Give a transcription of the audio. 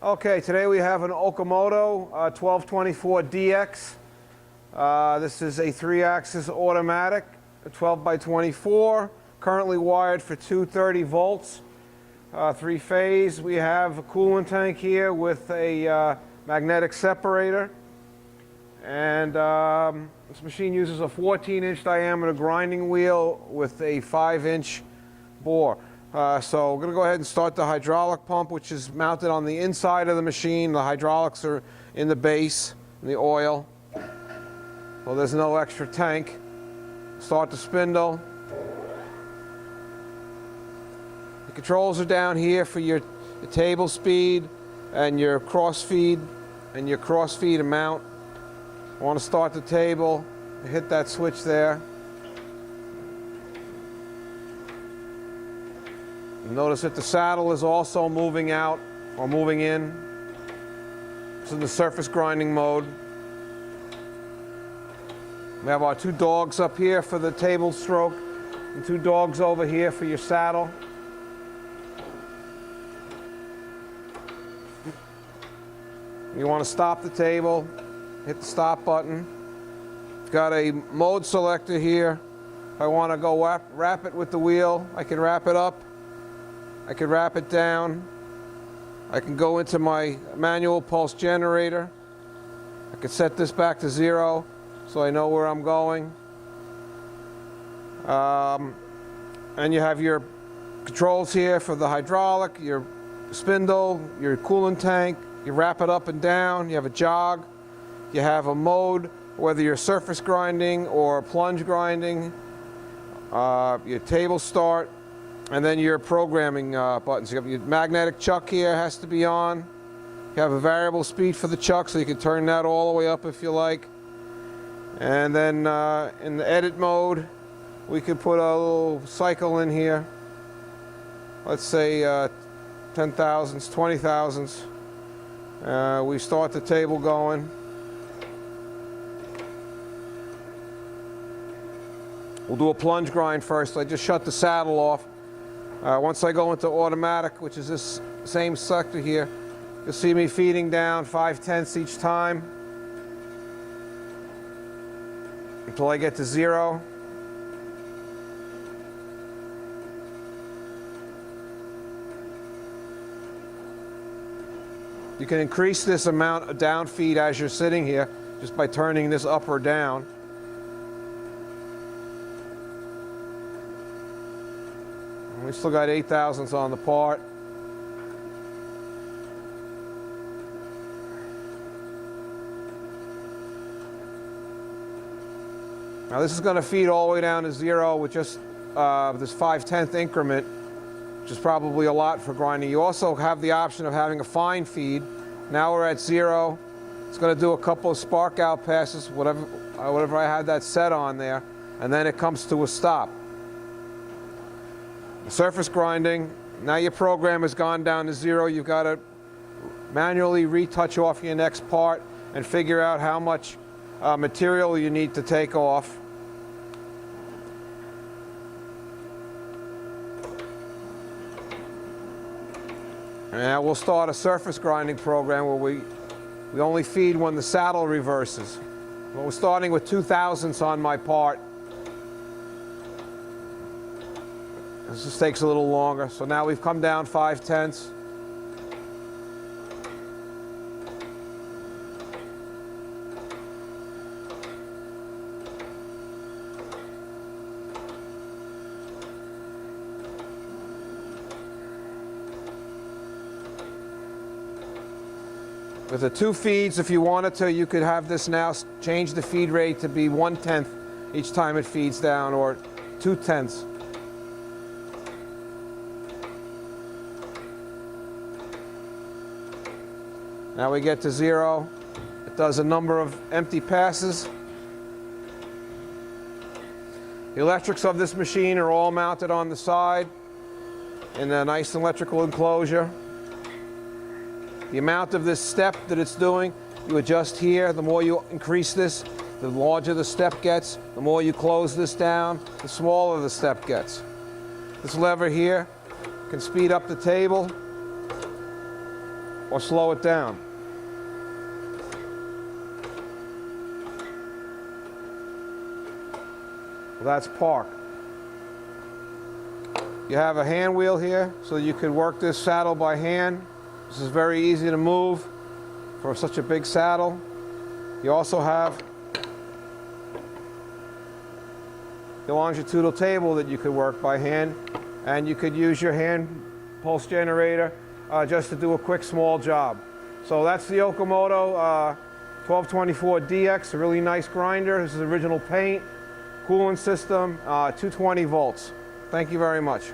Okay, today we have an Okamoto 1224DX. This is a 3-axis automatic, 12 by 24, currently wired for 230 volts, 3-phase. We have a coolant tank here with a magnetic separator. And this machine uses a 14-inch diameter grinding wheel with a 5-inch bore. So we're going to go ahead and start the hydraulic pump, which is mounted on the inside of the machine. The hydraulics are in the base, in the oil. So there's no extra tank. Start the spindle. The controls are down here for your table speed and your cross feed amount. I want to start the table, hit that switch there. Notice that the saddle is also moving out or moving in. It's in the surface grinding mode. We have our 2 dogs up here for the table stroke and 2 dogs over here for your saddle. You want to stop the table, hit the stop button. Got a mode selector here. If I want to go wrap it with the wheel, I can wrap it up. I can wrap it down. I can go into my manual pulse generator. I can set this back to 0 so I know where I'm going. And you have your controls here for the hydraulic, your spindle, your coolant tank. You wrap it up and down. You have a jog. You have a mode, whether you're surface grinding or plunge grinding, your table start, and then your programming buttons. You have your magnetic chuck here, has to be on. You have a variable speed for the chuck, so you can turn that all the way up if you like. And then in the edit mode, we could put a little cycle in here. Let's say 10 thousandths, 20 thousandths. We start the table going. We'll do a plunge grind first. I just shut the saddle off. Once I go into automatic, which is this same sector here, you'll see me feeding down 5/10 each time until I get to 0. You can increase this amount of down feed as you're sitting here just by turning this up or down. We still got 8 thousandths on the part. Now this is going to feed all the way down to 0 with just this 5/10 increment, which is probably a lot for grinding. You also have the option of having a fine feed. Now we're at 0. It's going to do a couple of spark out passes, whatever I had that set on there, and then it comes to a stop. Surface grinding, now your program has gone down to 0. You've got to manually retouch off your next part and figure out how much material you need to take off. And now we'll start a surface grinding program where we only feed when the saddle reverses. Well, we're starting with 2 thousandths on my part. This just takes a little longer. So now we've come down 5/10. With the 2 feeds, if you wanted to, you could have this now change the feed rate to be 1/10 each time it feeds down, or 2/10. Now we get to 0. It does a number of empty passes. The electrics of this machine are all mounted on the side in a nice electrical enclosure. The amount of this step that it's doing, you adjust here. The more you increase this, the larger the step gets. The more you close this down, the smaller the step gets. This lever here can speed up the table or slow it down. Well, that's park. You have a hand wheel here, so you could work this saddle by hand. This is very easy to move for such a big saddle. You also have the longitudinal table that you could work by hand, and you could use your hand pulse generator just to do a quick small job. So that's the Okamoto 1224DX, a really nice grinder. This is original paint, cooling system, 220 volts. Thank you very much.